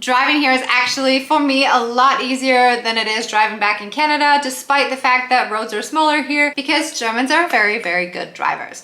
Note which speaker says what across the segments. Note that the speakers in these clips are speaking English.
Speaker 1: Driving here is actually, for me, a lot easier than it is driving back in Canada, despite the fact that roads are smaller here, because Germans are very, very good drivers.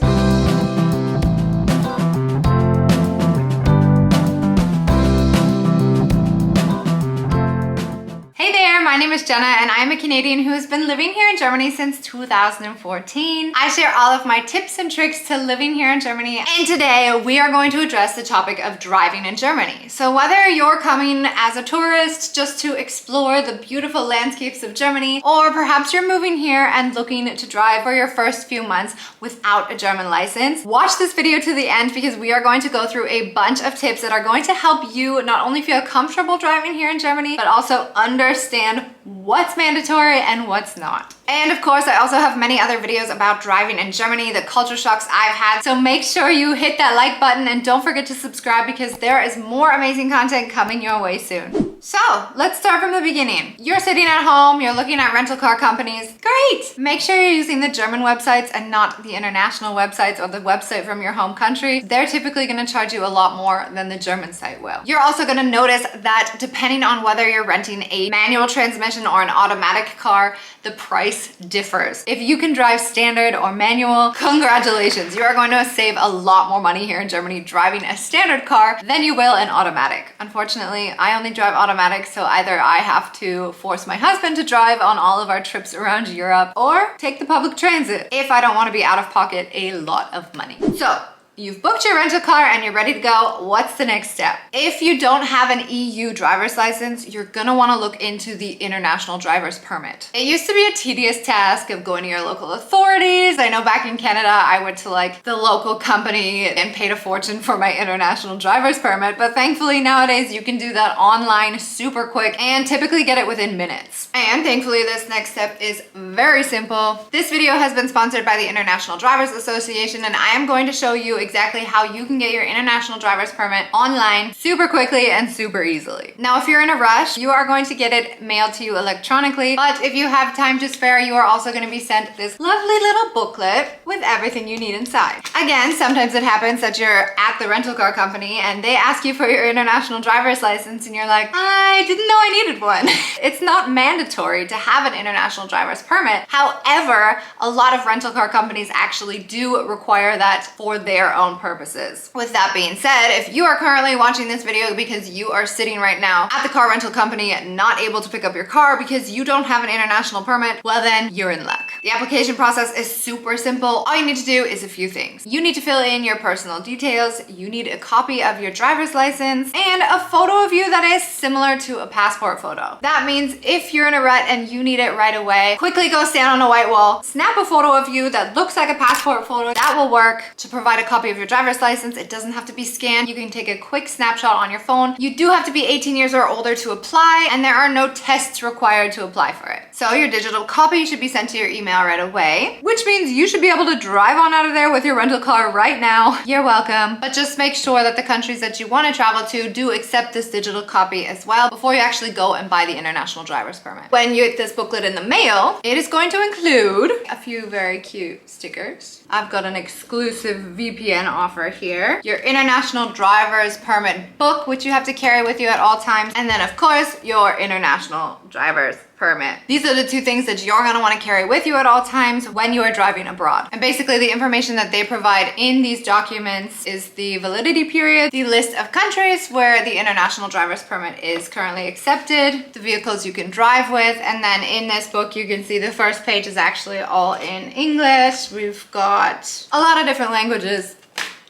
Speaker 1: Hey there, my name is Jenna and I'm a Canadian who has been living here in Germany since 2014. I share all of my tips and tricks to living here in Germany, and today we are going to address the topic of driving in Germany. So whether you're coming as a tourist just to explore the beautiful landscapes of Germany, or perhaps you're moving here and looking to drive for your first few months without a German license, watch this video to the end because we are going to go through a bunch of tips that are going to help you not only feel comfortable driving here in Germany, but also understand what's mandatory and what's not. And of course, I also have many other videos about driving in Germany, the culture shocks I've had. So make sure you hit that like button and don't forget to subscribe because there is more amazing content coming your way soon. So let's start from the beginning. You're sitting at home, you're looking at rental car companies. Great! Make sure you're using the German websites and not the international websites or the website from your home country. They're typically going to charge you a lot more than the German site will. You're also going to notice that depending on whether you're renting a manual transmission or an automatic car, the price differs. If you can drive standard or manual, congratulations, you are going to save a lot more money here in Germany driving a standard car than you will an automatic. Unfortunately, I only drive automatic, so either I have to force my husband to drive on all of our trips around Europe or take the public transit if I don't want to be out of pocket a lot of money. So you've booked your rental car and you're ready to go. What's the next step? If you don't have an EU driver's license, you're gonna wanna look into the international driver's permit. It used to be a tedious task of going to your local authorities. I know back in Canada, I went to like the local company and paid a fortune for my international driver's permit, but thankfully nowadays you can do that online super quick and typically get it within minutes. And thankfully this next step is very simple. This video has been sponsored by the International Drivers Association, and I am going to show you exactly how you can get your international driver's permit online super quickly and super easily. Now, if you're in a rush, you are going to get it mailed to you electronically, but if you have time to spare, you are also going to be sent this lovely little booklet with everything you need inside. Again, sometimes it happens that you're at the rental car company and they ask you for your international driver's license and you're like, I didn't know I needed one. It's not mandatory to have an international driver's permit. However, a lot of rental car companies actually do require that for their own purposes. With that being said, if you are currently watching this video because you are sitting right now at the car rental company not able to pick up your car because you don't have an international permit, well then you're in luck. The application process is super simple. All you need to do is a few things. You need to fill in your personal details, you need a copy of your driver's license, and a photo of you that is similar to a passport photo. That means if you're in a rut and you need it right away, quickly go stand on a white wall, snap a photo of you that looks like a passport photo. That will work to provide a copy of your driver's license. It doesn't have to be scanned. You can take a quick snapshot on your phone. You do have to be 18 years or older to apply, and there are no tests required to apply for it. So your digital copy should be sent to your email right away, which means you should be able to drive on out of there with your rental car right now. You're welcome. But just make sure that the countries that you want to travel to do accept this digital copy as well before you actually go and buy the international driver's permit. When you get this booklet in the mail, it is going to include a few very cute stickers. I've got an exclusive VPN offer here, your international driver's permit book, which you have to carry with you at all times, and then of course your international driver's permit. These are the two things that you're going to want to carry with you at all times when you are driving abroad. And basically the information that they provide in these documents is the validity period, the list of countries where the international driver's permit is currently accepted, the vehicles you can drive with, and then in this book you can see the first page is actually all in English. We've got a lot of different languages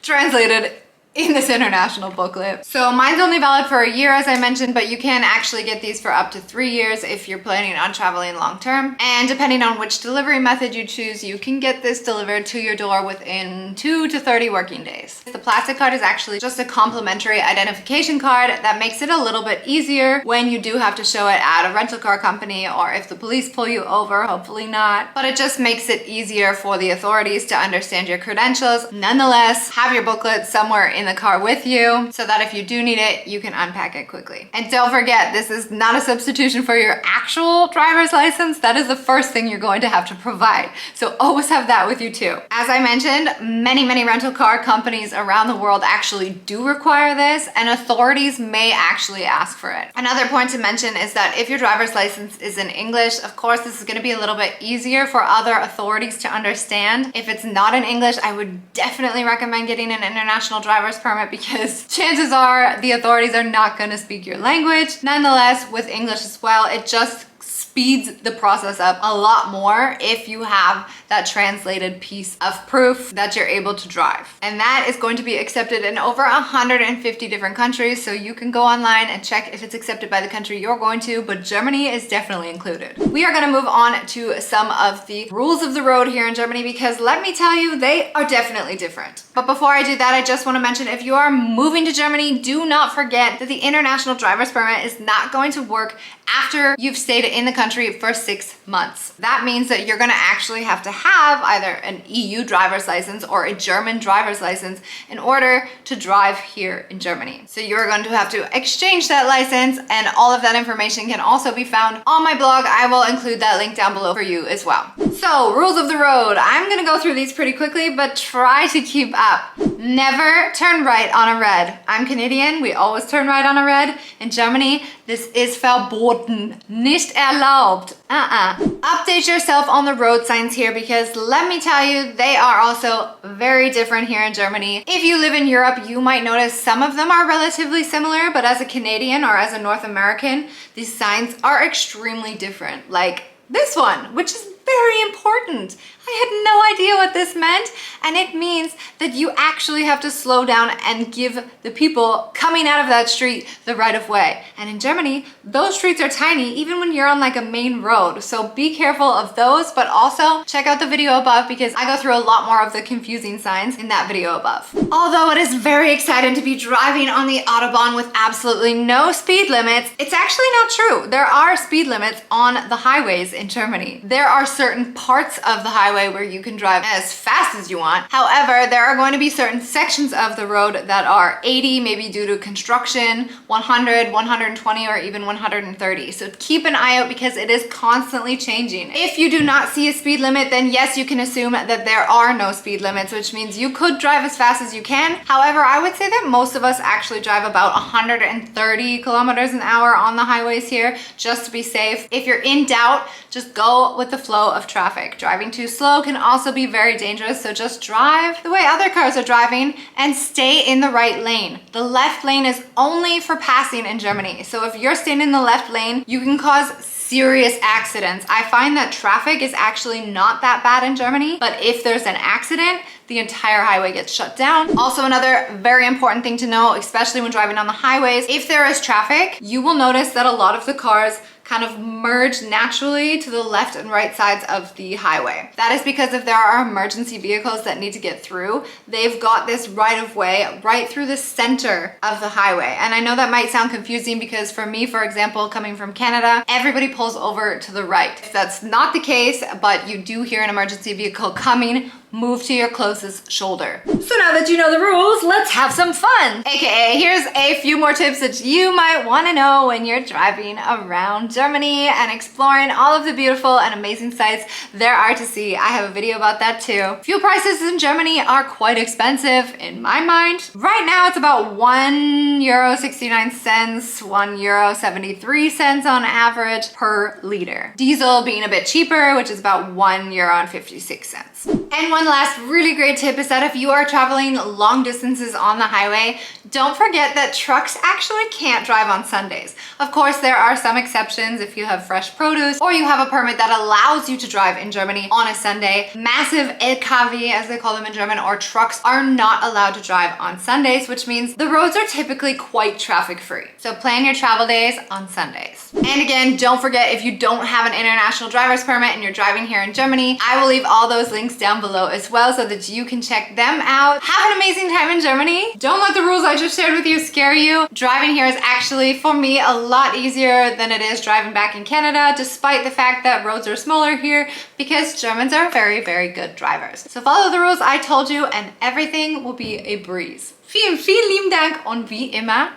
Speaker 1: translated in this international booklet. So mine's only valid for a year, as I mentioned, but you can actually get these for up to 3 years if you're planning on traveling long term. And depending on which delivery method you choose, you can get this delivered to your door within 2 to 30 working days. The plastic card is actually just a complimentary identification card that makes it a little bit easier when you do have to show it at a rental car company or if the police pull you over, hopefully not. But it just makes it easier for the authorities to understand your credentials. Nonetheless, have your booklet somewhere in the car with you so that if you do need it, you can unpack it quickly. And don't forget, this is not a substitution for your actual driver's license. That is the first thing you're going to have to provide. So always have that with you too. As I mentioned, many rental car companies around the world actually do require this, and authorities may actually ask for it. Another point to mention is that if your driver's license is in English, of course, this is going to be a little bit easier for other authorities to understand. If it's not in English, I would definitely recommend getting an international driver's permit because chances are the authorities are not going to speak your language. Nonetheless, with English as well, it just speeds the process up a lot more if you have that translated piece of proof that you're able to drive. And that is going to be accepted in over 150 different countries. So you can go online and check if it's accepted by the country you're going to, but Germany is definitely included. We are going to move on to some of the rules of the road here in Germany because let me tell you, they are definitely different. But before I do that, I just want to mention if you are moving to Germany, do not forget that the international driver's permit is not going to work after you've stayed in the country for 6 months. That means that you're going to actually have to have either an EU driver's license or a German driver's license in order to drive here in Germany. So you're going to have to exchange that license, and all of that information can also be found on my blog. I will include that link down below for you as well. So, rules of the road. I'm going to go through these pretty quickly, but try to keep up. Never turn right on a red. I'm Canadian. We always turn right on a red. In Germany, this is verboten. Nicht erlaubt. Update yourself on the road signs here because let me tell you, they are also very different here in Germany. If you live in Europe, you might notice some of them are relatively similar, but as a Canadian or as a North American, these signs are extremely different. Like this one, which is very important. I had no idea what this meant, and it means that you actually have to slow down and give the people coming out of that street the right of way. And in Germany, those streets are tiny even when you're on like a main road. So be careful of those, but also check out the video above because I go through a lot more of the confusing signs in that video above. Although it is very exciting to be driving on the Autobahn with absolutely no speed limits, it's actually not true. There are speed limits on the highways in Germany. There are certain parts of the highway where you can drive as fast as you want. However, there are going to be certain sections of the road that are 80, maybe due to construction, 100, 120, or even 130. So keep an eye out because it is constantly changing. If you do not see a speed limit, then yes, you can assume that there are no speed limits, which means you could drive as fast as you can. However, I would say that most of us actually drive about 130 kilometers an hour on the highways here, just to be safe. If you're in doubt, just go with the flow of traffic. Driving too slow can also be very dangerous, so just drive the way other cars are driving and stay in the right lane. The left lane is only for passing in Germany, so if you're staying in the left lane, you can cause serious accidents. I find that traffic is actually not that bad in Germany, but if there's an accident, the entire highway gets shut down. Also, another very important thing to know, especially when driving on the highways, if there is traffic, you will notice that a lot of the cars kind of merge naturally to the left and right sides of the highway. That is because if there are emergency vehicles that need to get through, they've got this right of way right through the center of the highway. And I know that might sound confusing because for me, for example, coming from Canada, everybody pulls over to the right. If that's not the case, but you do hear an emergency vehicle coming, move to your closest shoulder. So now that you know the rules, let's have some fun. AKA, here's a few more tips that you might want to know when you're driving around Germany and exploring all of the beautiful and amazing sights there are to see. I have a video about that too. Fuel prices in Germany are quite expensive in my mind. Right now it's about €1.69, €1.73 on average per liter. Diesel being a bit cheaper, which is about €1.56. And one last really great tip is that if you are traveling long distances on the highway, don't forget that trucks actually can't drive on Sundays. Of course, there are some exceptions if you have fresh produce or you have a permit that allows you to drive in Germany on a Sunday. Massive LKW, as they call them in German, or trucks are not allowed to drive on Sundays, which means the roads are typically quite traffic free. So plan your travel days on Sundays. And again, don't forget if you don't have an international driver's permit and you're driving here in Germany, I will leave all those links down down below as well so that you can check them out. Have an amazing time in Germany. Don't let the rules I just shared with you scare you. Driving here is actually, for me, a lot easier than it is driving back in Canada, despite the fact that roads are smaller here, because Germans are very, very good drivers. So follow the rules I told you and everything will be a breeze. Vielen, vielen lieben Dank und wie immer,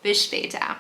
Speaker 1: bis später.